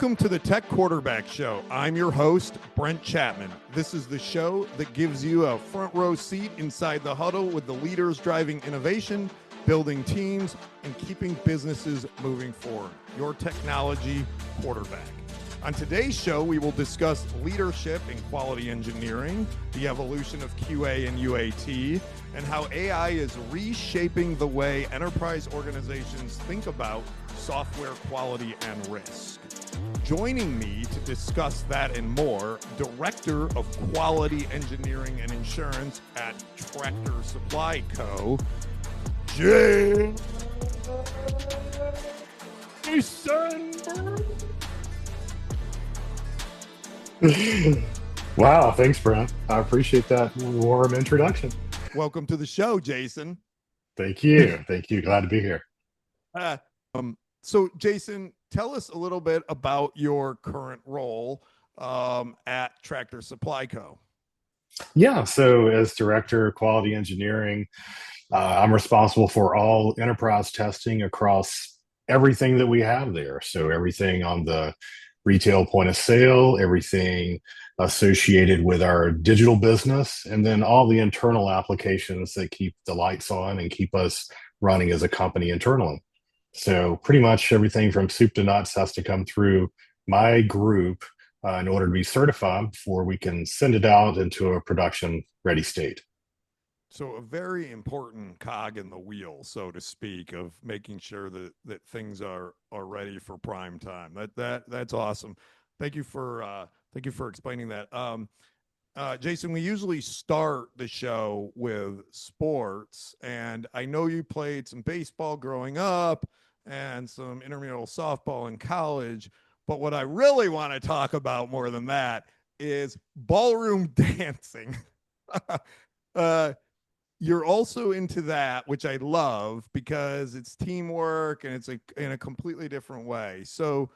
Welcome to the Tech Quarterback Show. I'm your host, Brent Chapman. This is the show that gives you a front row seat inside the huddle with the leaders driving innovation, building teams, and keeping businesses moving forward. Your technology quarterback. On today's show, we will discuss leadership in quality engineering, the evolution of QA and UAT, and how AI is reshaping the way enterprise organizations think about software quality and risk. Joining me to discuss that and more, Director of Quality Engineering and Insurance at Tractor Supply Co., Jason Bryant. Wow, thanks, Brent. I appreciate that warm introduction. Welcome to the show, Jason. Thank you. Thank you. Glad to be here. So, Jason, tell us a little bit about your current role at Tractor Supply Co. Yeah, so as Director of Quality Engineering, I'm responsible for all enterprise testing across everything that we have there. So everything on the retail point of sale, everything associated with our digital business, and then all the internal applications that keep the lights on and keep us running as a company internally. So pretty much everything from soup to nuts has to come through my group in order to be certified before we can send it out into a production ready state. So a very important cog in the wheel, so to speak, of making sure that things are ready for prime time. That's awesome. Thank you for explaining that. Jason, we usually start the show with sports, and I know you played some baseball growing up and some intramural softball in college, but what I really want to talk about more than that is ballroom dancing. You're also into that, which I love because it's teamwork and it's in a completely different way. So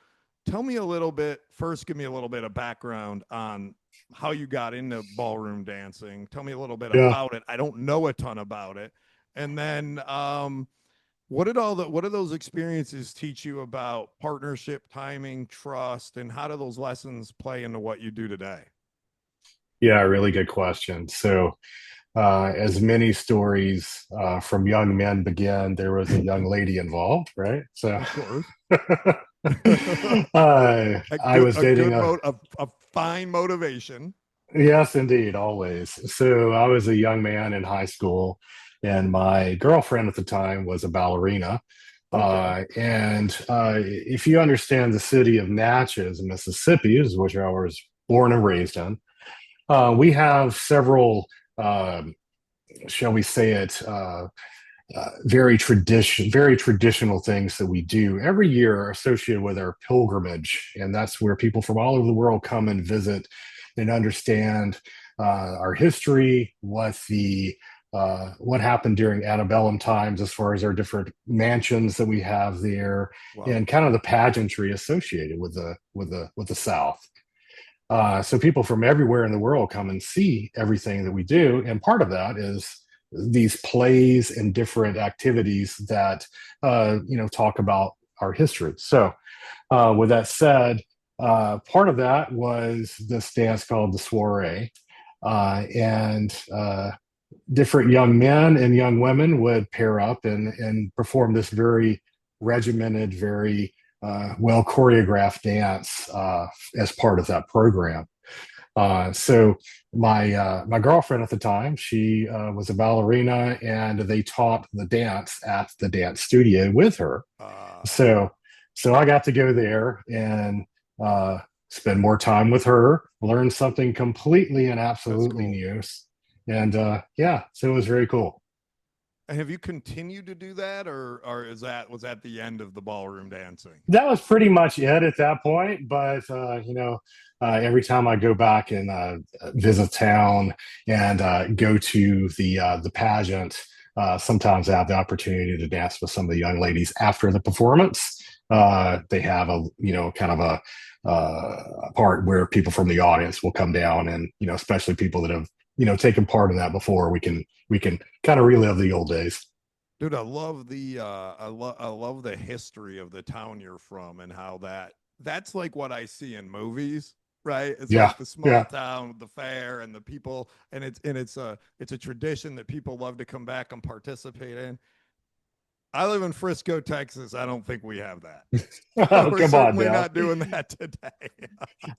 tell me a little bit, first give me a little bit of background on how you got into ballroom dancing. Tell me a little bit about it. I don't know a ton about it. And then what did those experiences teach you about partnership, timing, trust, and how do those lessons play into what you do today? Yeah, really good question. So as many stories from young men begin, there was a young lady involved, right? So of course. I was dating a fine motivation. Yes, indeed, always. So I was a young man in high school, and my girlfriend at the time was a ballerina. Okay. If you understand the city of Natchez, Mississippi, which I was born and raised in, we have several, shall we say it, very traditional things that we do every year associated with our pilgrimage, and that's where people from all over the world come and visit and understand our history, what happened during antebellum times as far as our different mansions that we have there, wow, and kind of the pageantry associated with the South. So people from everywhere in the world come and see everything that we do, and part of that is these plays and different activities that talk about our history. So with that said, part of that was this dance called the soiree, and different young men and young women would pair up and perform this very regimented, very well choreographed dance as part of that program. So my girlfriend at the time, she was a ballerina, and they taught the dance at the dance studio with her. So I got to go there and spend more time with her, learn something completely and absolutely new. And so it was very cool. And have you continued to do that, or was that the end of the ballroom dancing? That was pretty much it at that point. But every time I go back and visit town and go to the pageant, sometimes I have the opportunity to dance with some of the young ladies after the performance. They have a kind of a part where people from the audience will come down, and especially people that have taken part in that before, we can kind of relive the old days. Dude, I love the history of the town you're from and how that that's like what I see in movies, right? It's Yeah, like the small yeah. town with the fair and the people, and it's a tradition that people love to come back and participate in. I live in Frisco, Texas. I don't think we have that. Oh, We're come on certainly now. not doing that today.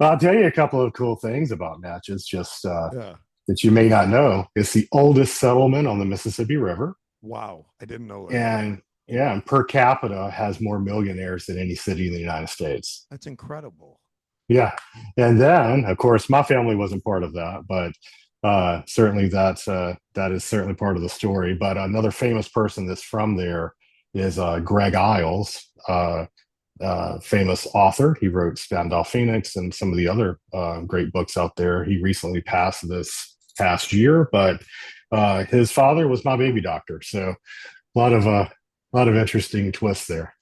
I'll tell you a couple of cool things about Natchez, just Yeah. that you may not know. It's the oldest settlement on the Mississippi River, Wow. I didn't know that. and yeah, and per capita has more millionaires than any city in the United States. That's incredible. Yeah, and then of course my family wasn't part of that, but certainly that is certainly part of the story. But another famous person that's from there is Greg Iles, famous author. He wrote Spandau Phoenix and some of the other great books out there. He recently passed this past year, but his father was my baby doctor. So a lot of interesting twists there.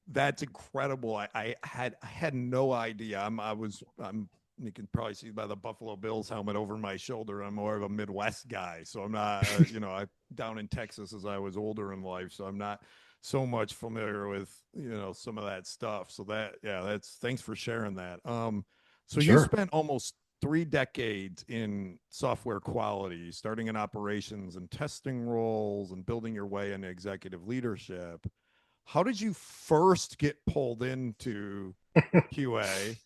That's incredible. I had no idea. I'm you can probably see by the Buffalo Bills helmet over my shoulder. I'm more of a Midwest guy, so I'm not I down in Texas as I was older in life, so I'm not so much familiar with some of that stuff. So that yeah, that's thanks for sharing that. So you Sure. spent almost 3 decades in software quality, starting in operations and testing roles and building your way into executive leadership. How did you first get pulled into QA?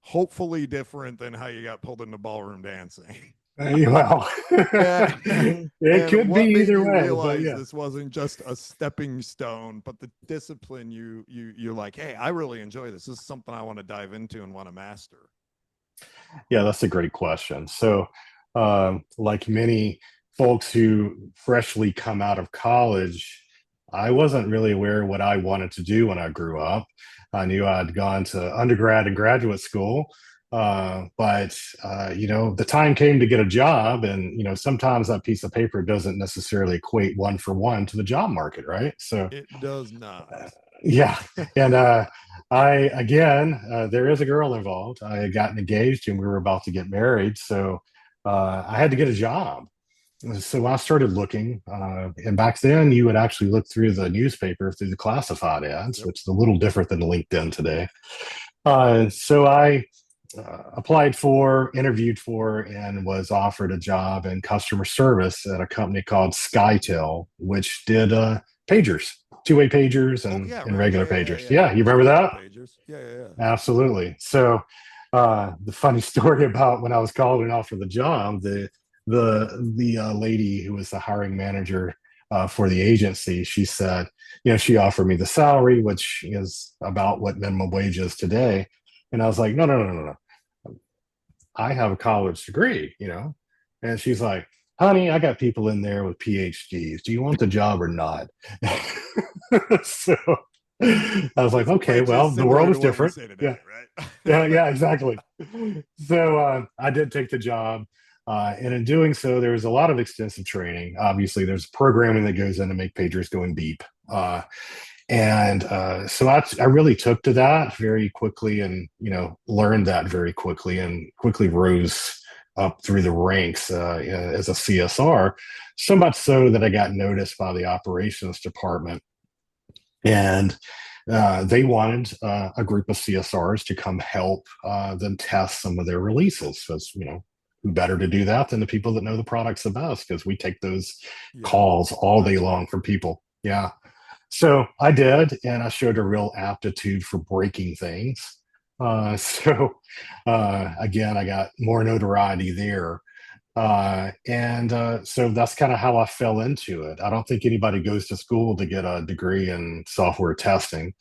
Hopefully different than how you got pulled into ballroom dancing. Well, and, it and could be what made either you way, but realize yeah. this wasn't just a stepping stone, but the discipline you're like, hey, I really enjoy this. This is something I want to dive into and want to master. Yeah, that's a great question. So, like many folks who freshly come out of college, I wasn't really aware of what I wanted to do when I grew up. I knew I'd gone to undergrad and graduate school, but the time came to get a job, and sometimes that piece of paper doesn't necessarily equate one for one to the job market, right? So, It does not. yeah, and I again, there is a girl involved. I had gotten engaged, and we were about to get married, so I had to get a job. So I started looking, and back then you would actually look through the newspaper through the classified ads, Yep. which is a little different than LinkedIn today. So I applied for, interviewed for, and was offered a job in customer service at a company called SkyTel, which did pagers, two-way pagers, Oh and, yeah, and right. Yeah, regular yeah, yeah, pagers. yeah. Yeah, you remember Historical that? pages. Yeah, yeah, yeah. Absolutely. So the funny story about when I was called and offered the job, the lady who was the hiring manager for the agency, she said, she offered me the salary, which is about what minimum wage is today. And I was like, no, no, no, no, no. I have a college degree. And she's like, honey, I got people in there with PhDs. Do you want the job or not? So I was like, okay, Which is well, the world similar to is what we different. say today, Yeah, right? yeah, yeah, exactly. So I did take the job. And in doing so, there was a lot of extensive training. Obviously, there's programming that goes in to make pagers go and beep. And so I really took to that very quickly and, learned that very quickly and quickly rose up through the ranks as a CSR, so much so that I got noticed by the operations department. And they wanted a group of CSRs to come help them test some of their releases. Because, who better to do that than the people that know the products the best? Because we take those Yeah, calls all day that's long right. from people. Yeah. So I did, and I showed a real aptitude for breaking things. Again, I got more notoriety there. So that's kind of how I fell into it. I don't think anybody goes to school to get a degree in software testing.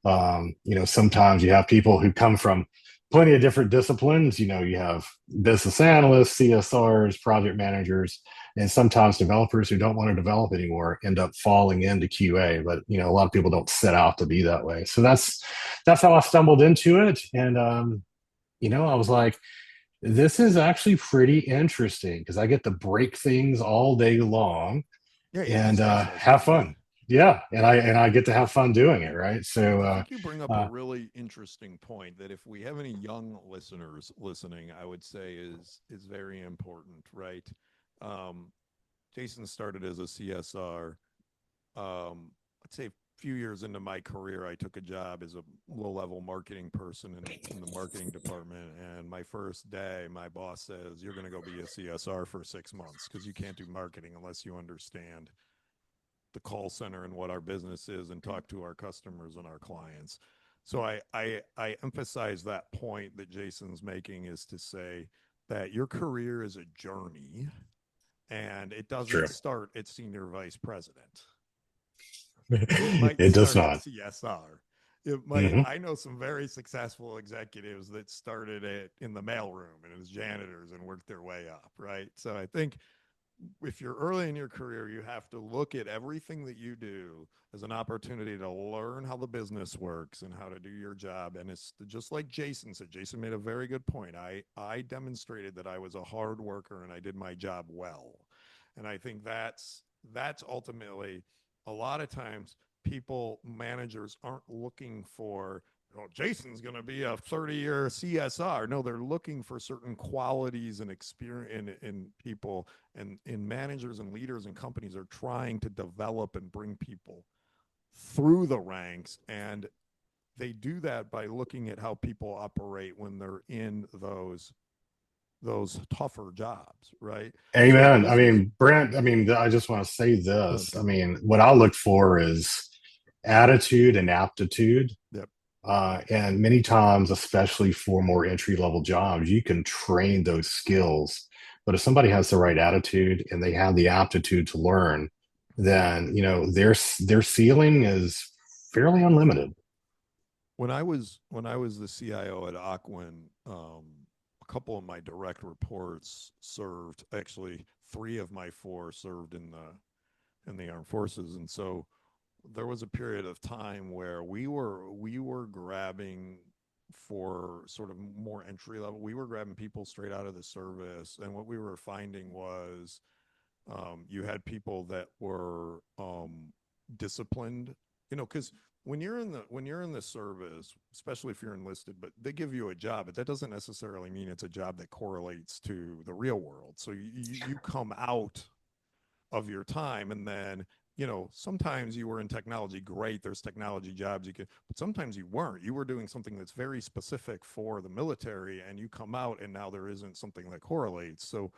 Sometimes you have people who come from plenty of different disciplines. You have business analysts, CSRs, project managers, and sometimes developers who don't want to develop anymore end up falling into QA. But a lot of people don't set out to be that way. So that's how I stumbled into it. And I was like, this is actually pretty interesting because I get to break things all day long Yeah, you can and say so, have certainly. fun. Yeah, and I get to have fun doing it, right? So I think you bring up a uh, really interesting point that if we have any young listeners listening, I would say is very important, right? Um, Jason started as a CSR, let's say few years into my career, I took a job as a low-level marketing person in the marketing department. And my first day, my boss says, "You're going to go be a CSR for 6 months because you can't do marketing unless you understand the call center and what our business is and talk to our customers and our clients." So I emphasize that point that Jason's making, is to say that your career is a journey and it doesn't True. start at senior vice president. It might It does start at not. CSR. It might. Hmm. I know some very successful executives that started it in the mailroom and as janitors and worked their way up, right? So I think if you're early in your career, you have to look at everything that you do as an opportunity to learn how the business works and how to do your job. And it's just like Jason said. Jason made a very good point. I demonstrated that I was a hard worker and I did my job well. And I think that's ultimately, a lot of times people, managers aren't looking for, oh, Jason's going to be a 30-year CSR. No, they're looking for certain qualities and experience in people, and in managers and leaders and companies are trying to develop and bring people through the ranks. And they do that by looking at how people operate when they're in those tougher jobs, right? So Amen. I this is mean, Brent, I mean, I just want to say good. this. I mean, what I look for is attitude and aptitude. Yep. And many times, especially for more entry level jobs, you can train those skills. But if somebody has the right attitude and they have the aptitude to learn, then their ceiling is fairly unlimited. When I was the CIO at Aquin, a couple of my direct reports served. Actually, three of my four served in the armed forces, and so there was a period of time where we were grabbing, for sort of more entry level, we were grabbing people straight out of the service. And what we were finding was, you had people that were disciplined, because when you're in the service, especially if you're enlisted, but they give you a job, but that doesn't necessarily mean it's a job that correlates to the real world. So you come out of your time, and then, sometimes you were in technology. Great, there's technology jobs you could, but sometimes you weren't. You were doing something that's very specific for the military, and you come out and now there isn't something that correlates. So,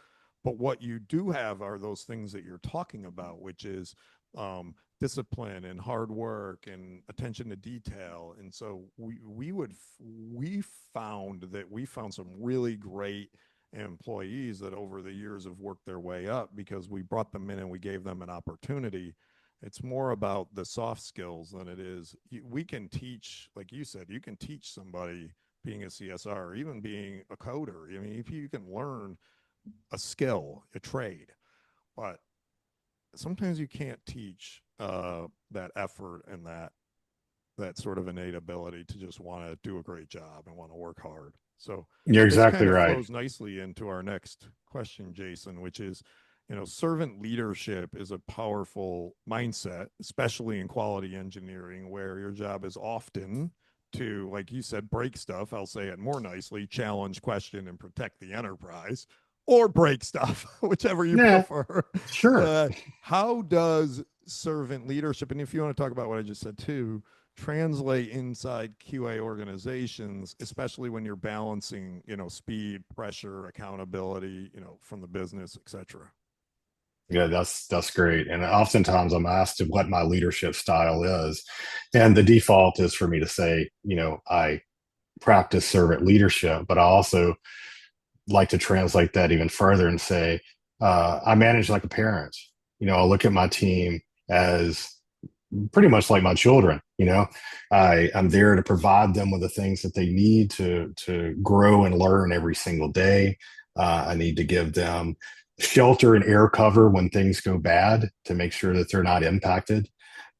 but what you do have are those things that you're talking about, which is, discipline and hard work and attention to detail. And so we found some really great employees that over the years have worked their way up because we brought them in and we gave them an opportunity. It's more about the soft skills than it is. We can teach, like you said, you can teach somebody being a CSR or even being a coder. I mean, if you can learn a skill, a trade, but sometimes you can't teach that effort and that sort of innate ability to just want to do a great job and want to work hard. So You're this exactly kind of right. flows nicely into our next question, Jason, which is, servant leadership is a powerful mindset, especially in quality engineering, where your job is often to, like you said, break stuff. I'll say it more nicely: challenge, question, and protect the enterprise, or break stuff, whichever you Yeah, prefer. sure. How does servant leadership, and if you want to talk about what I just said too, translate inside QA organizations, especially when you're balancing, speed, pressure, accountability, from the business, etc. Yeah, that's great. And oftentimes I'm asked what my leadership style is, and the default is for me to say, I practice servant leadership, but I also like to translate that even further and say, I manage like a parent. I look at my team as pretty much like my children. I'm there to provide them with the things that they need to grow and learn every single day. I need to give them shelter and air cover when things go bad to make sure that they're not impacted.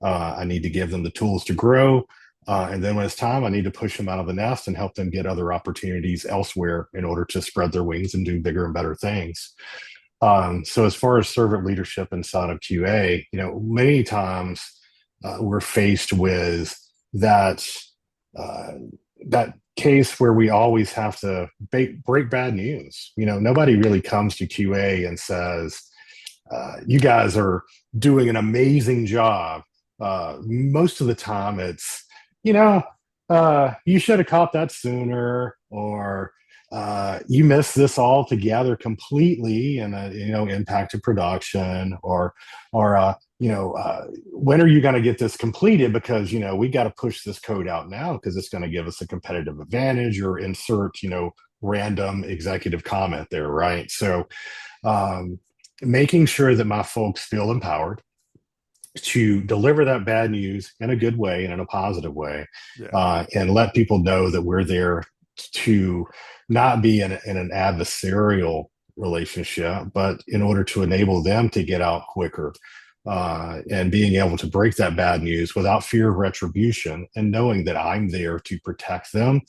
I need to give them the tools to grow. And then when it's time, I need to push them out of the nest and help them get other opportunities elsewhere in order to spread their wings and do bigger and better things. So as far as servant leadership inside of QA, many times we're faced with that uh, that case where we always have to break bad news. Nobody really comes to QA and says, "You guys are doing an amazing job. most of the time it's, you should have caught that sooner, or you missed this altogether completely, and impacted production, or when are you going to get this completed? Because we got to push this code out now because it's going to give us a competitive advantage, or insert random executive comment there, right? So making sure that my folks feel empowered to deliver that bad news in a good way and in a positive way, and let people know that we're there to not be in an adversarial relationship, but in order to enable them to get out quicker, and being able to break that bad news without fear of retribution, and knowing that I'm there to protect them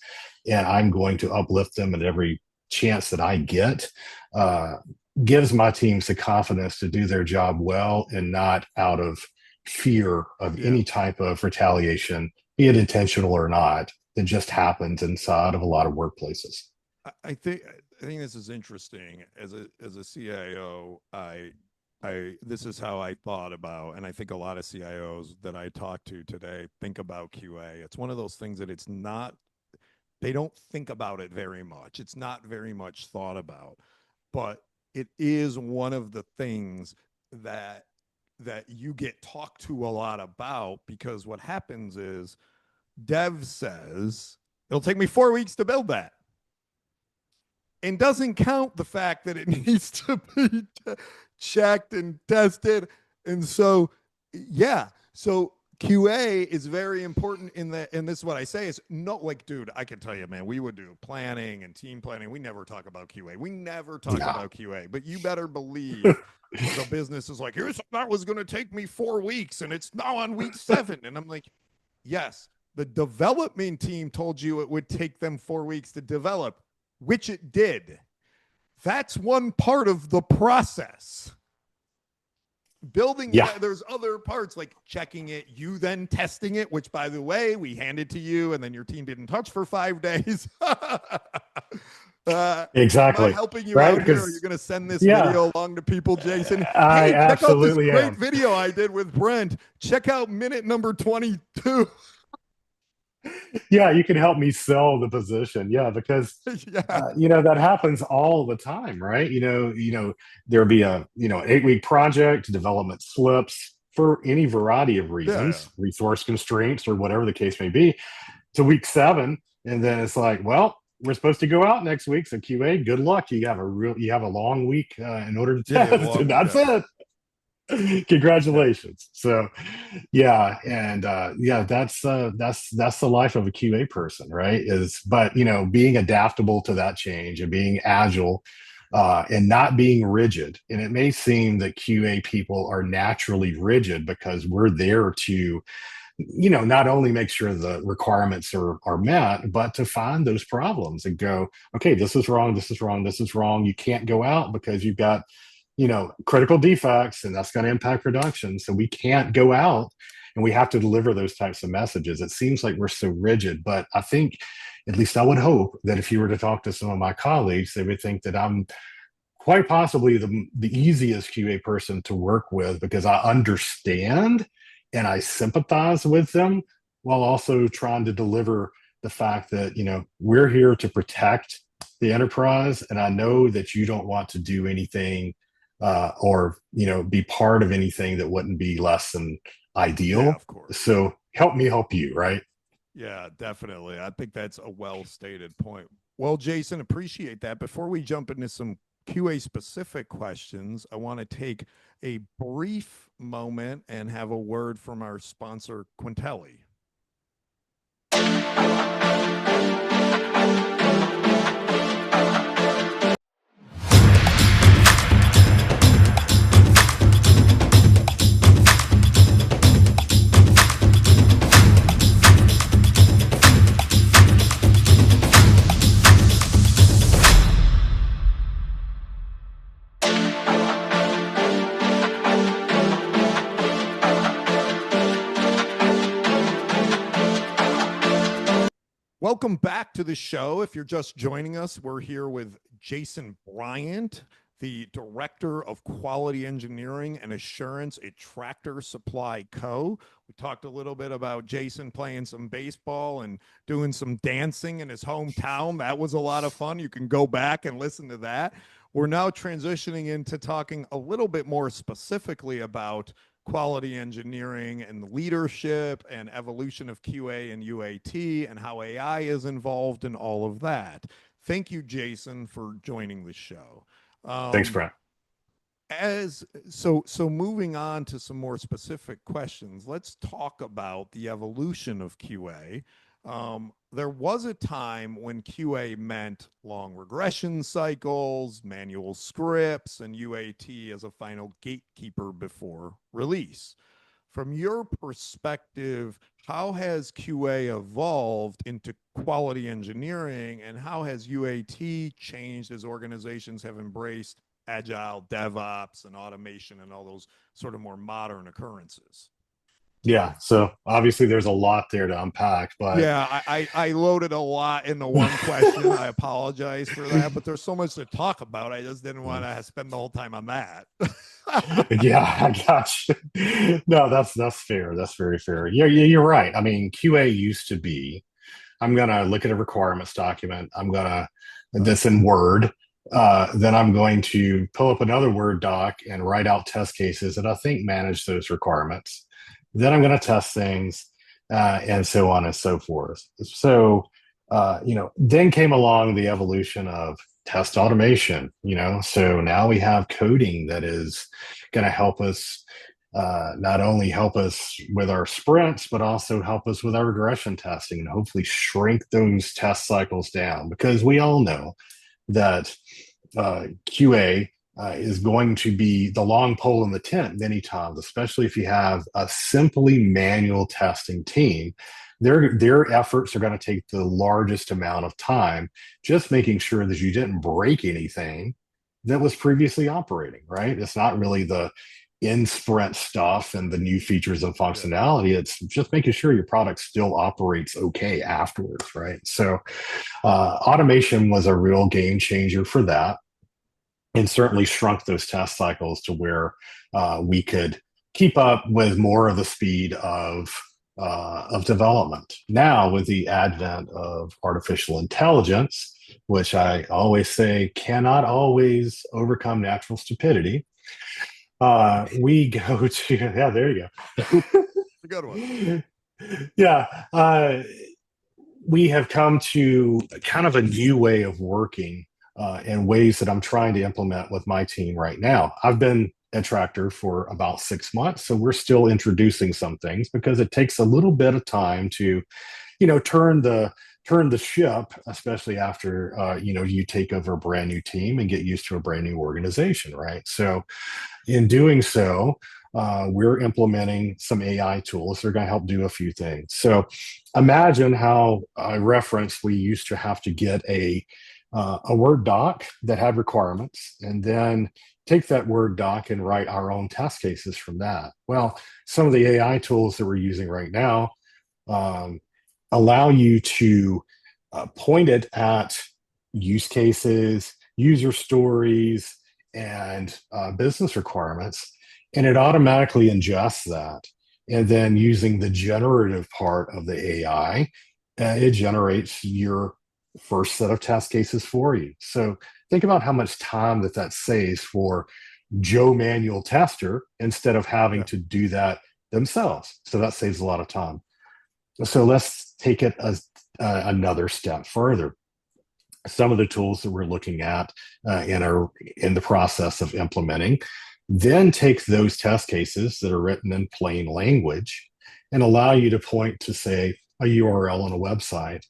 and I'm going to uplift them at every chance that I get, gives my teams the confidence to do their job well and not out of fear of any type of retaliation, be it intentional or not, that just happens inside of a lot of workplaces. I think this is interesting. As a CIO, this is how I thought about, and I think a lot of CIOs that I talk to today think about QA. It's one of those things that they don't think about it very much. It's not very much thought about, but it is one of the things that you get talked to a lot about, because what happens is dev says it'll take me 4 weeks to build that, and doesn't count the fact that it needs to be checked and tested. And so QA is very important in that. And this is what I say is, no, like, dude, I can tell you, man, we would do planning and team planning. We never talk about QA. We never talk about QA, but you better believe the business is like, here's that was going to take me 4 weeks and it's now on week 7. And I'm like, yes, the development team told you it would take them 4 weeks to develop, which it did. That's one part of the process. Building it, there's other parts like checking it, you then testing it, which, by the way, we handed to you and then your team didn't touch for 5 days. Exactly. Am I helping you out here? Are you going to send this video along to people, Jason? I check out this great am. video I did with Brent. Check out minute number 22. Yeah, you can help me sell the position. Yeah, because that happens all the time, right? There'll be a 8-week project, development slips for any variety of reasons, resource constraints or whatever the case may be, to week 7, and then it's like, well, we're supposed to go out next week, so QA, good luck. You have a long week in order to test, and that's it. Congratulations. So that's the life of a QA person, right? But being adaptable to that change and being agile, and not being rigid. And it may seem that QA people are naturally rigid because we're there to not only make sure the requirements are met, but to find those problems and go, okay, this is wrong, this is wrong, this is wrong. You can't go out because you've got critical defects, and that's going to impact production. So we can't go out, and we have to deliver those types of messages. It seems like we're so rigid, but I think, at least I would hope, that if you were to talk to some of my colleagues, they would think that I'm quite possibly the easiest QA person to work with, because I understand and I sympathize with them, while also trying to deliver the fact that, we're here to protect the enterprise. And I know that you don't want to do anything or be part of anything that wouldn't be less than ideal. Yeah, of course. So help me help you, right? Yeah, definitely. I think that's a well-stated point. Well, Jason, appreciate that. Before we jump into some QA specific questions, I want to take a brief moment and have a word from our sponsor, Qentelli. Welcome back to the show. If you're just joining us, we're here with Jason Bryant, the director of quality engineering and assurance at Tractor Supply Co. We talked a little bit about Jason playing some baseball and doing some dancing in his hometown. That was a lot of fun. You can go back and listen to that. We're now transitioning into talking a little bit more specifically about quality engineering and leadership and evolution of QA and UAT and how AI is involved in all of that. Thank you, Jason, for joining the show. Thanks, Brent. So moving on to some more specific questions, let's talk about the evolution of QA. There was a time when QA meant long regression cycles, manual scripts, and UAT as a final gatekeeper before release. From your perspective, how has QA evolved into quality engineering, and how has UAT changed as organizations have embraced Agile, DevOps, and automation and all those sort of more modern occurrences? Yeah, so obviously there's a lot there to unpack, but yeah, I loaded a lot into one question. I apologize for that, but there's so much to talk about. I just didn't want to spend the whole time on that. Yeah, I got you. No, that's fair. That's very fair. Yeah, you're right. I mean, QA used to be, I'm gonna look at a requirements document. I'm gonna this in Word. Then I'm going to pull up another Word doc and write out test cases that I think manage those requirements. Then I'm going to test things, and so on and so forth. So, then came along the evolution of test automation. So now we have coding that is going to help us not only help us with our sprints, but also help us with our regression testing and hopefully shrink those test cycles down, because we all know that QA is going to be the long pole in the tent many times, especially if you have a simply manual testing team. Their efforts are going to take the largest amount of time, just making sure that you didn't break anything that was previously operating, right? It's not really the in sprint stuff and the new features and functionality. It's just making sure your product still operates okay afterwards, right? So automation was a real game changer for that, and certainly shrunk those test cycles to where we could keep up with more of the speed of development. Now, with the advent of artificial intelligence, which I always say cannot always overcome natural stupidity, we go to there you go. A good one. Yeah, we have come to kind of a new way of working. And ways that I'm trying to implement with my team right now. I've been at Tractor for about 6 months, so we're still introducing some things because it takes a little bit of time to, turn the ship, especially after you take over a brand new team and get used to a brand new organization, right? So, in doing so, we're implementing some AI tools that are going to help do a few things. So, imagine how I referenced we used to have to get a Word doc that had requirements, and then take that Word doc and write our own test cases from that. Well, some of the AI tools that we're using right now allow you to point it at use cases, user stories, and business requirements, and it automatically ingests that. And then using the generative part of the AI, it generates your first set of test cases for you. So think about how much time that saves for Joe manual tester instead of having to do that themselves. So that saves a lot of time. So let's take it another step further. Some of the tools that we're looking at and are in the process of implementing, then take those test cases that are written in plain language and allow you to point to, say, a URL on a website,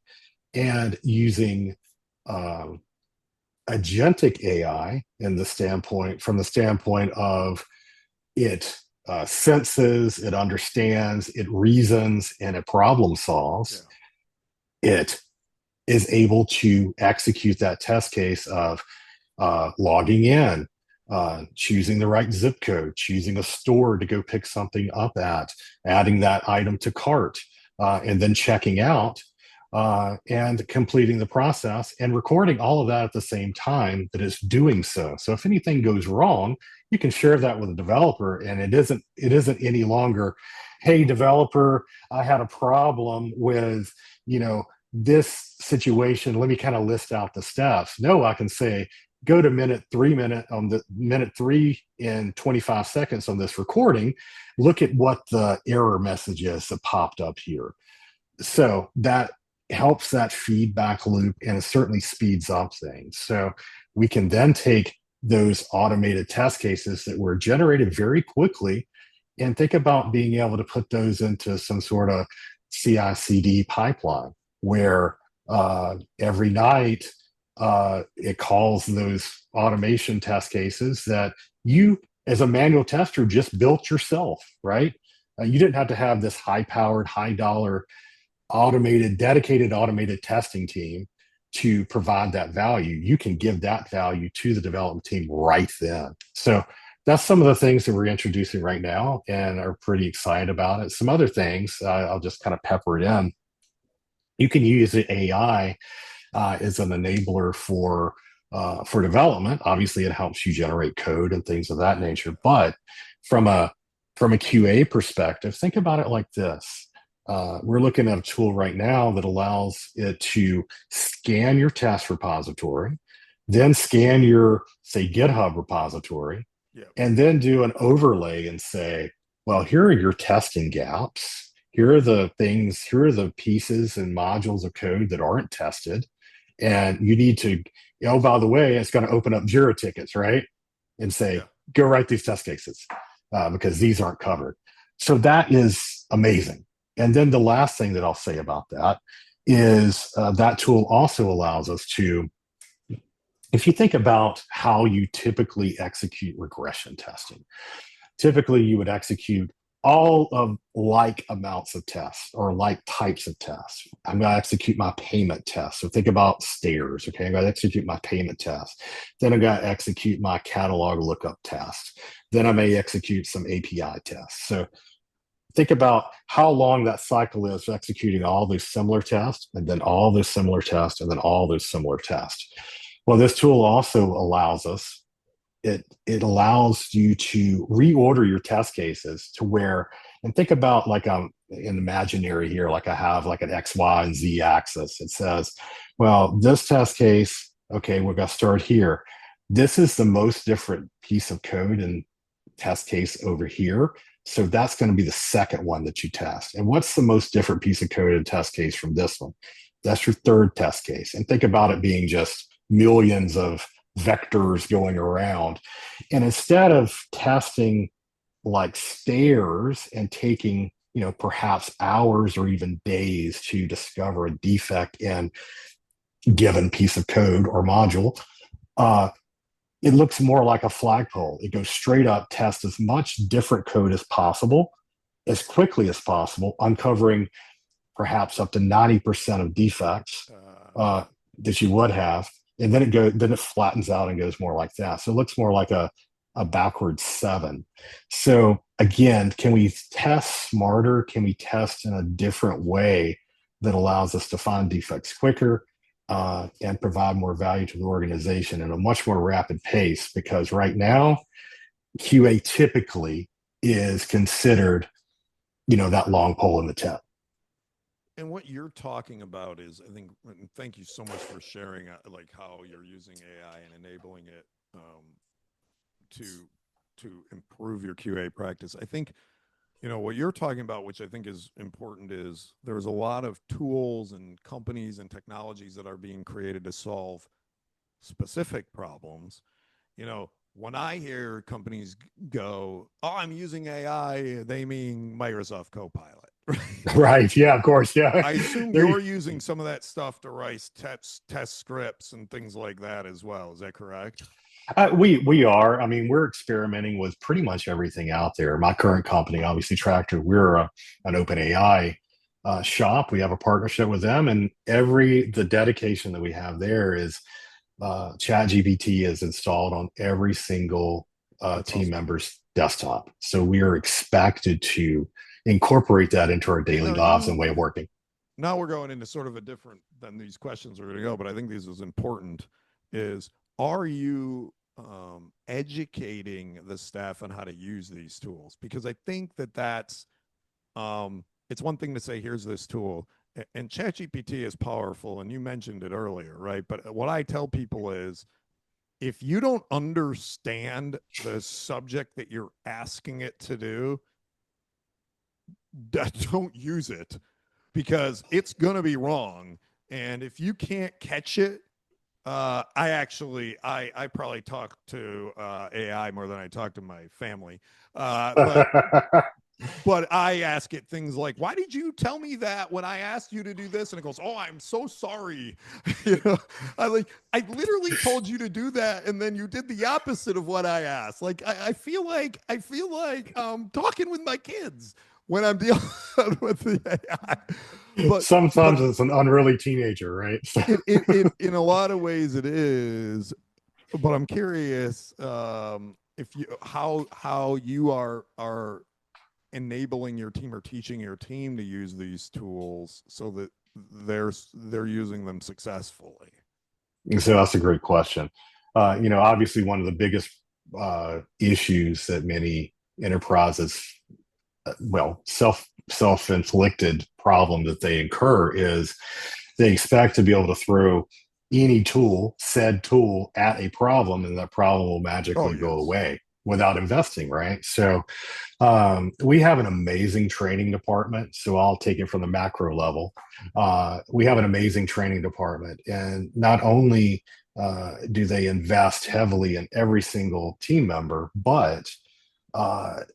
and using agentic AI from the standpoint of it senses, it understands, it reasons, and it problem solves. Yeah. It is able to execute that test case of logging in, choosing the right zip code, choosing a store to go pick something up at, adding that item to cart, and then checking out. and completing the process and recording all of that at the same time that it's doing so. So if anything goes wrong, you can share that with a developer, and it isn't any longer, hey developer, I had a problem with this situation. Let me kind of list out the steps. No, I can say go to minute 3 in 25 seconds on this recording. Look at what the error message is that popped up here. So that helps that feedback loop, and it certainly speeds up things. So we can then take those automated test cases that were generated very quickly and think about being able to put those into some sort of CI/CD pipeline where every night it calls those automation test cases that you, as a manual tester, just built yourself, right? You didn't have to have this high-powered, high-dollar dedicated automated testing team to provide that value. You can give that value to the development team right then. So that's some of the things that we're introducing right now and are pretty excited about it. Some other things, I'll just kind of pepper it in. You can use the AI as an enabler for development. Obviously, it helps you generate code and things of that nature. But from a QA perspective, think about it like this. We're looking at a tool right now that allows it to scan your test repository, then scan your, say, GitHub repository, and then do an overlay and say, well, here are your testing gaps. Here are the things, here are the pieces and modules of code that aren't tested. And you need to, oh, by the way, it's going to open up Jira tickets, right? And say, go write these test cases because these aren't covered. So that is amazing. And then the last thing that I'll say about that is that tool also allows us to, if you think about how you typically execute regression testing, typically you would execute all of like amounts of tests or like types of tests. I'm going to execute my payment test. So think about stairs. Okay, I'm going to execute my payment test. Then I'm going to execute my catalog lookup test. Then I may execute some API tests. So think about how long that cycle is for executing all those similar tests, and then all those similar tests, and then all those similar tests. Well, this tool also allows us, it allows you to reorder your test cases to where, and think about like an imaginary here, like I have like an X, Y, and Z axis. It says, well, this test case, okay, we're going to start here. This is the most different piece of code and test case over here. So that's going to be the second one that you test. And what's the most different piece of code and test case from this one? That's your third test case. And think about it being just millions of vectors going around. And instead of testing like stairs and taking, perhaps hours or even days to discover a defect in a given piece of code or module, it looks more like a flagpole. It goes straight up, test as much different code as possible, as quickly as possible, uncovering perhaps up to 90% of defects that you would have. And then it flattens out and goes more like that. So it looks more like a backwards 7. So again, can we test smarter? Can we test in a different way that allows us to find defects quicker and provide more value to the organization in a much more rapid pace? Because right now, QA typically is considered, that long pole in the tent. And what you're talking about is, I think, and thank you so much for sharing, like how you're using AI and enabling it to improve your QA practice. I think, what you're talking about, which I think is important, is there's a lot of tools and companies and technologies that are being created to solve specific problems. When I hear companies go, "Oh, I'm using AI," they mean Microsoft Copilot. Right. Yeah, of course. Yeah. I assume you're using some of that stuff to write test scripts and things like that as well. Is that correct? We are. I mean, we're experimenting with pretty much everything out there. My current company, obviously Tractor, we're an open AI shop. We have a partnership with them, and the dedication that we have there is ChatGPT is installed on every single team member's desktop. So we are expected to incorporate that into our daily lives and way of working. now we're going into sort of a different than these questions are going to go, but I think this is important. Is are you educating the staff on how to use these tools? Because I think that that's it's one thing to say, here's this tool, and ChatGPT is powerful, and you mentioned it earlier, right? But what I tell people is, if you don't understand the subject that you're asking it to do, don't use it because it's going to be wrong. And if you can't catch it, I probably talk to AI more than I talk to my family. But I ask it things like, why did you tell me that when I asked you to do this? And it goes, oh, I'm so sorry. I literally told you to do that. And then you did the opposite of what I asked. Like, I feel like talking with my kids when I'm dealing with the AI. Sometimes it's an unruly teenager, right? In a lot of ways it is, but I'm curious if you how you are enabling your team or teaching your team to use these tools so that they're using them successfully. So that's a great question. Obviously one of the biggest issues that many enterprises, self-inflicted problem that they incur is they expect to be able to throw any said tool at a problem, and that problem will magically go away without investing, right? So we have an amazing training department. So I'll take it from the macro level. We have an amazing training department, and not only do they invest heavily in every single team member, but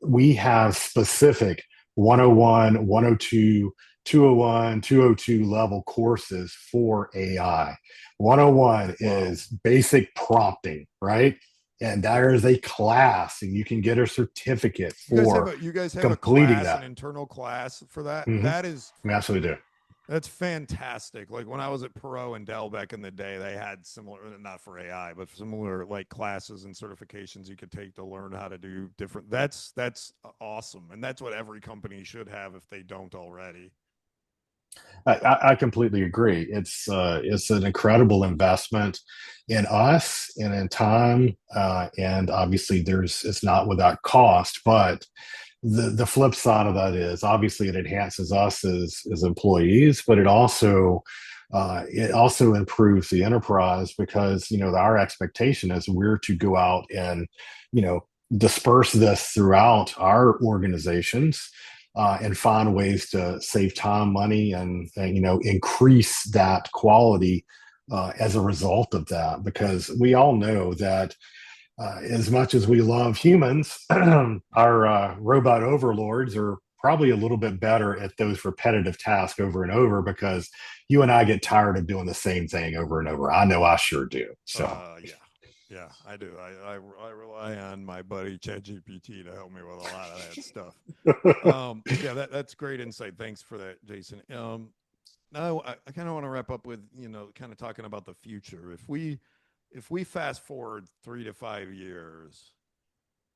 we have specific 101, 102, 201, 202 level courses for AI. 101 is basic prompting, right? And there is a class, and you can get a certificate for you guys have completing a class, that. an internal class for that. Mm-hmm. That is, we absolutely do. That's fantastic. Like when I was at Perot and Dell back in the day, they had similar, not for AI, but similar like classes and certifications you could take to learn how to do different. That's awesome, and that's what every company should have if they don't already. I completely agree. It's an incredible investment in us and in time, and obviously it's not without cost. But the flip side of that is obviously it enhances us as employees, but it also improves the enterprise because our expectation is we're to go out and disperse this throughout our organizations. And find ways to save time, money, and increase that quality as a result of that. Because we all know that as much as we love humans, our robot overlords are probably a little bit better at those repetitive tasks over and over because you and I get tired of doing the same thing over and over. I know I sure do. So yeah, I do. I rely on my buddy ChatGPT to help me with a lot of that stuff. That's great insight. Thanks for that, Jason. Now I kind of want to wrap up with kind of talking about the future. If we fast forward 3 to 5 years,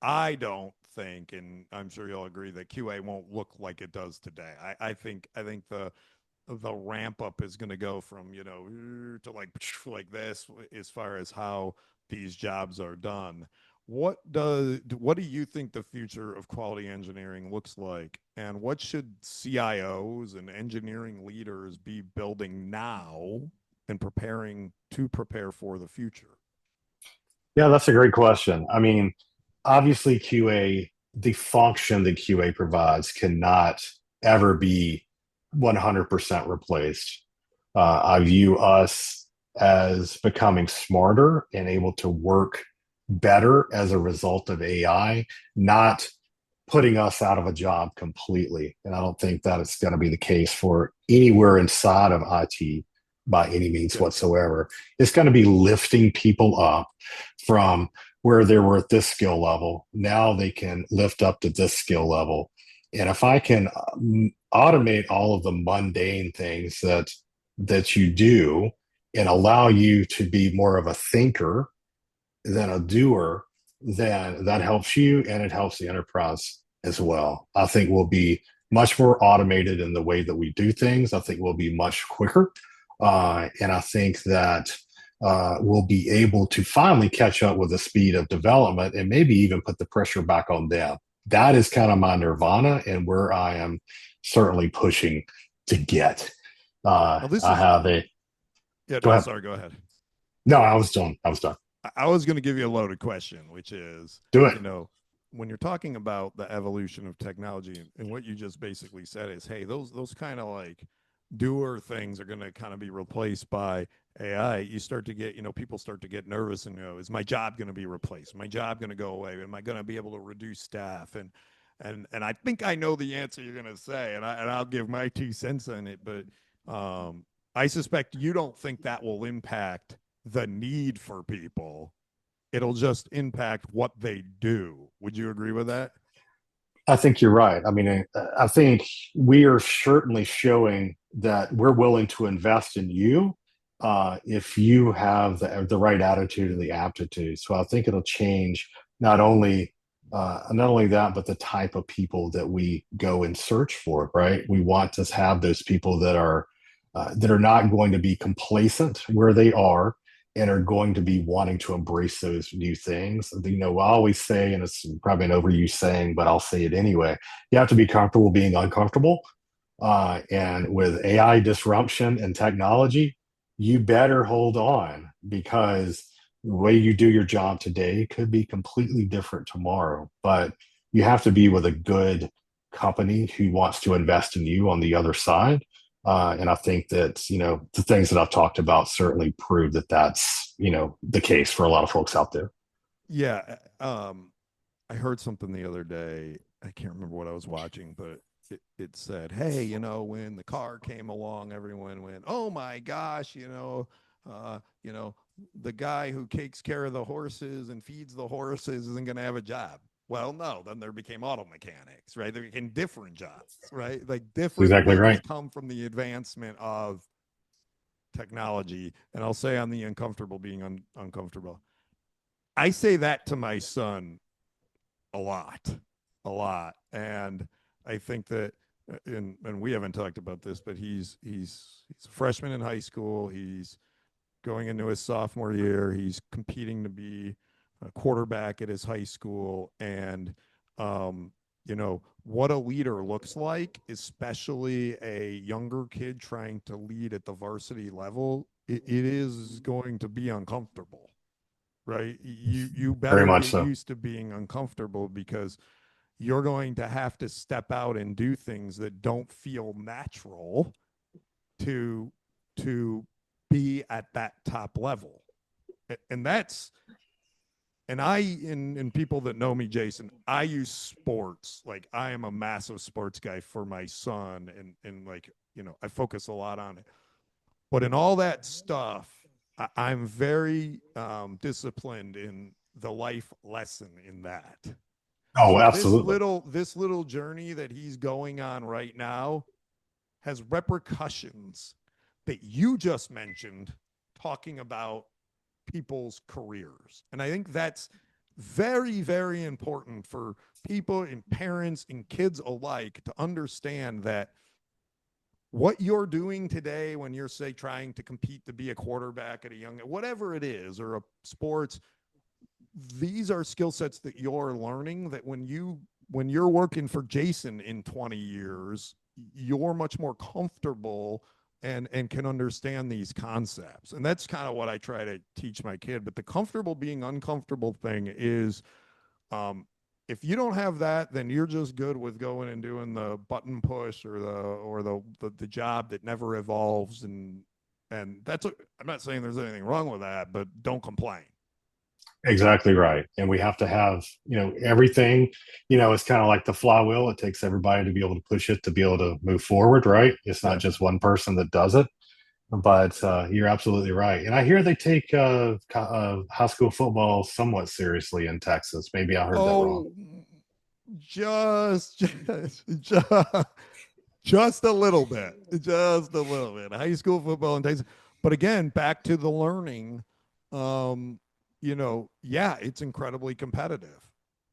I don't think, and I'm sure you'll agree, that QA won't look like it does today. I think the ramp up is going to go from to like this as far as how these jobs are done. What do you think the future of quality engineering looks like, and what should CIOs and engineering leaders be building now and prepare for the future? Yeah, that's a great question. I mean, obviously QA, the function that QA provides cannot ever be 100% replaced. I view us as becoming smarter and able to work better as a result of AI, not putting us out of a job completely. And I don't think that it's going to be the case for anywhere inside of IT by any means whatsoever. It's going to be lifting people up from where they were at this skill level. Now they can lift up to this skill level. And if I can automate all of the mundane things that you do and allow you to be more of a thinker than a doer, then that helps you and it helps the enterprise as well. I think we'll be much more automated in the way that we do things. I think we'll be much quicker. And I think that we'll be able to finally catch up with the speed of development and maybe even put the pressure back on them. That is kind of my nirvana and where I am certainly pushing to get. Well, this I is have a yeah. go No, ahead. sorry. Go ahead. No, I was done. I was done. I was going to give you a loaded question, which is, Do it. you know, when you're talking about the evolution of technology, and what you just basically said is, hey, those kind of like doer things are going to kind of be replaced by AI. You start to get, people start to get nervous and is my job going to be replaced? My job going to go away? Am I going to be able to reduce staff? And I think I know the answer you're going to say, and I'll give my 2 cents on it, but I suspect you don't think that will impact the need for people. It'll just impact what they do. Would you agree with that? I think you're right. I mean, I think we are certainly showing that we're willing to invest in you if you have the right attitude and the aptitude. So I think it'll change not only that, but the type of people that we go and search for. Right? We want to have those people that are not going to be complacent where they are and are going to be wanting to embrace those new things. I always say, and it's probably an overused saying, but I'll say it anyway, you have to be comfortable being uncomfortable. And with AI disruption and technology, you better hold on because the way you do your job today could be completely different tomorrow. But you have to be with a good company who wants to invest in you on the other side. And I think that, the things that I've talked about certainly prove that that's, the case for a lot of folks out there. Yeah. I heard something the other day. I can't remember what I was watching, but it said, hey, when the car came along, everyone went, oh my gosh, uh, you know, the guy who takes care of the horses and feeds the horses isn't going to have a job. Well, no, then there became auto mechanics, right? There became different jobs, right? Like That's different exactly things right. come from the advancement of technology. And I'll say on the uncomfortable being uncomfortable. I say that to my son a lot, a lot. And I think that, and we haven't talked about this, but he's a freshman in high school. He's going into his sophomore year. He's competing to be a quarterback at his high school, and what a leader looks like, especially a younger kid trying to lead at the varsity level. It is going to be uncomfortable, right? You Very better much get so. used to being uncomfortable because you're going to have to step out and do things that don't feel natural to to be at that top level. And that's and people that know me, Jason, I use sports. Like I am a massive sports guy for my son, and like, I focus a lot on it. But in all that stuff, I'm very disciplined in the life lesson in that. Oh, So absolutely. this little journey that he's going on right now has repercussions that you just mentioned, talking about people's careers. And I think that's very, very important for people and parents and kids alike to understand that what you're doing today when you're, say, trying to compete to be a quarterback at a young, whatever it is, or a sports, these are skill sets that you're learning that when you're working for Jason in 20 years, you're much more comfortable and can understand these concepts. And that's kind of what I try to teach my kid. But the comfortable being uncomfortable thing is, um, if you don't have that, then you're just good with going and doing the button push or the job that never evolves. And that's I'm not saying there's anything wrong with that, but don't complain. Exactly right. And we have to have, everything, it's kind of like the flywheel. It takes everybody to be able to push it to be able to move forward, right? It's not Yeah. just one person that does it. But you're absolutely right. And I hear they take high school football somewhat seriously in Texas. Maybe I heard that wrong. Oh, just just a little bit, just a little bit. High school football in Texas, but again, back to the learning. Yeah, it's incredibly competitive.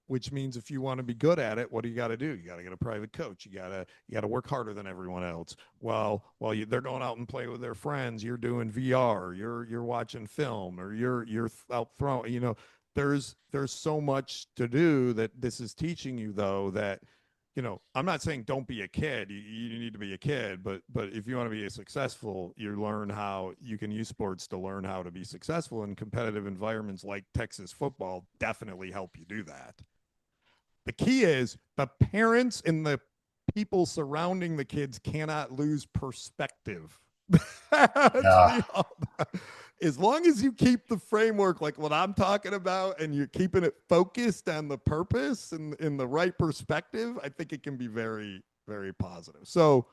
which means if you want to be good at it, what do? You got to get a private coach. You got to work harder than everyone else. While they're going out and play with their friends, you're doing VR, you're watching film, or you're out throwing. There's so much to do that this is teaching you, though, that I'm not saying don't be a kid. You need to be a kid, but if you want to be successful, you learn how you can use sports to learn how to be successful, in competitive environments like Texas football definitely help you do that. The key is the parents and the people surrounding the kids cannot lose perspective. Yeah. As long as you keep the framework like what I'm talking about, and you're keeping it focused on the purpose and in the right perspective, I think it can be very, very positive. So,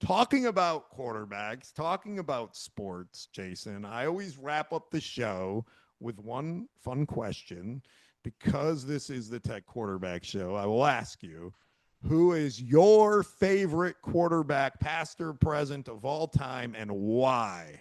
talking about quarterbacks, talking about sports, Jason, I always wrap up the show with one fun question. Because this is the Tech Quarterback Show, I will ask you, who is your favorite quarterback, past or present, of all time, and why?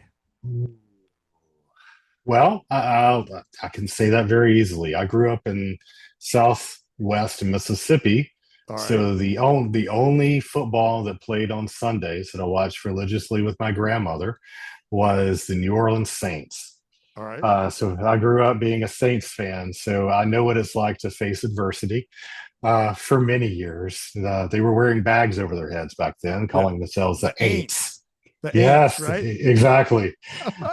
Well, I can say that very easily. I grew up in Southwest Mississippi, All right. so the only football that played on Sundays that I watched religiously with my grandmother was the New Orleans Saints. All right. So I grew up being a Saints fan, so I know what it's like to face adversity. For many years, they were wearing bags over their heads back then, Yeah. calling themselves the The Aints. Aints. The Aints, Yes, right? exactly.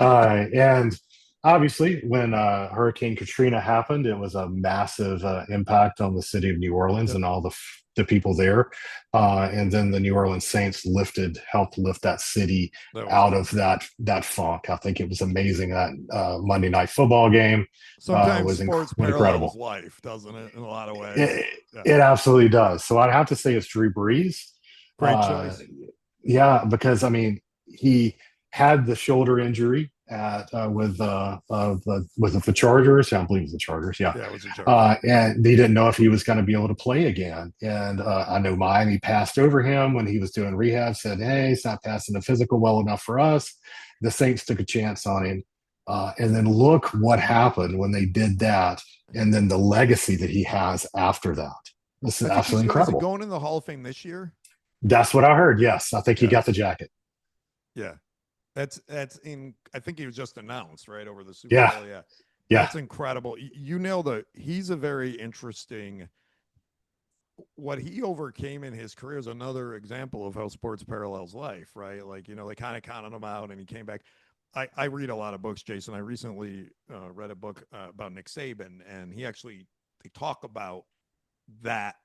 And obviously, when Hurricane Katrina happened, it was a massive impact on the city of New Orleans Yep. and all the people there. And then the New Orleans Saints helped lift that city That was out of awesome. that funk. I think it was amazing. That Monday night football game Sometimes was sports parallels incredible. life, doesn't it? In a lot of ways. It, Yeah. it absolutely does. So I'd have to say it's Drew Brees. Great Uh, choice. yeah, because I mean he had the shoulder injury at with the Chargers. I believe it was the Chargers. Yeah, Yeah, it was a Chargers. and they didn't know if he was going to be able to play again. And I know Miami passed over him when he was doing rehab. Said, "Hey, he's not passing the physical well enough for us." The Saints took a chance on him, and then look what happened when they did that, and then the legacy that he has after that. This is I think absolutely is he incredible. going in the Hall of Fame this year? That's what I heard. Yes, I think he Yeah. got the jacket. Yeah. That's in. I think he was just announced right over the Super Yeah, Bowl. Yeah, yeah, that's incredible. You nailed it. He's a very interesting. What he overcame in his career is another example of how sports parallels life, right? Like they kind of counted him out, and he came back. I read a lot of books, Jason. I recently read a book about Nick Saban, and they talk about that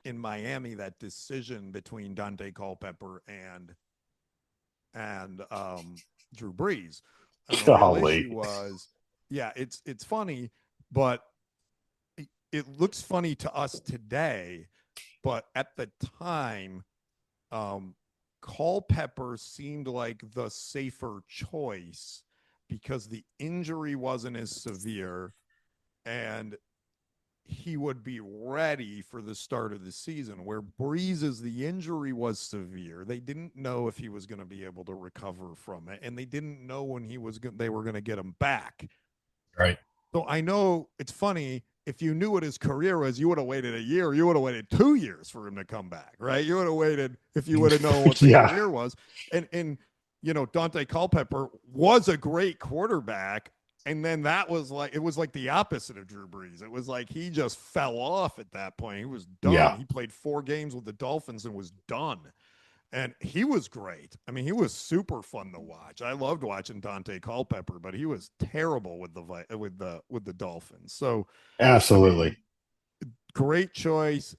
in Miami, that decision between Dante Culpepper and Drew Brees. And the real golly. issue was, yeah, it's funny, but it looks funny to us today. But at the time, um, Culpepper seemed like the safer choice because the injury wasn't as severe, and he would be ready for the start of the season. Where Breeze's the injury was severe, they didn't know if he was going to be able to recover from it, and they didn't know when they were going to get him back. Right. So I know it's funny. If you knew what his career was, you would have waited a year. You would have waited 2 years for him to come back, right? You would have waited if you would have known what the Yeah. career was. And Dante Culpepper was a great quarterback. And then it was like the opposite of Drew Brees. It was like he just fell off at that point. He was done. Yeah. He played 4 games with the Dolphins and was done. And he was great. I mean, he was super fun to watch. I loved watching Dante Culpepper, but he was terrible with the Dolphins. So, I mean, Absolutely. great choice.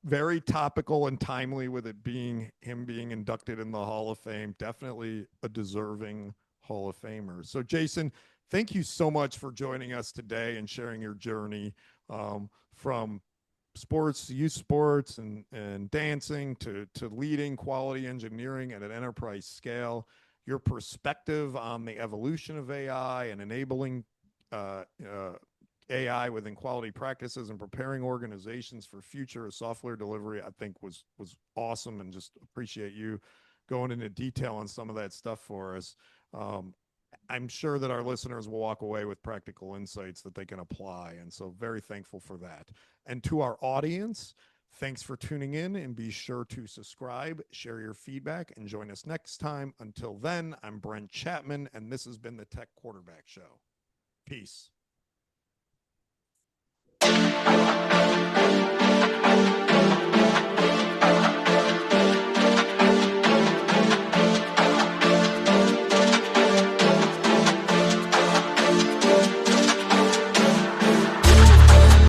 Very topical and timely with him being inducted in the Hall of Fame. Definitely a deserving Hall of Famer. So, Jason, thank you so much for joining us today and sharing your journey from sports, youth sports, and dancing to leading quality engineering at an enterprise scale. Your perspective on the evolution of AI and enabling uh, uh, AI within quality practices and preparing organizations for future software delivery, I think was awesome, and just appreciate you going into detail on some of that stuff for us. Um, I'm sure that our listeners will walk away with practical insights that they can apply. And so, very thankful for that. And to our audience, thanks for tuning in, and be sure to subscribe, share your feedback, and join us next time. Until then, I'm Brent Chapman, and this has been the Tech Quarterback Show. Peace.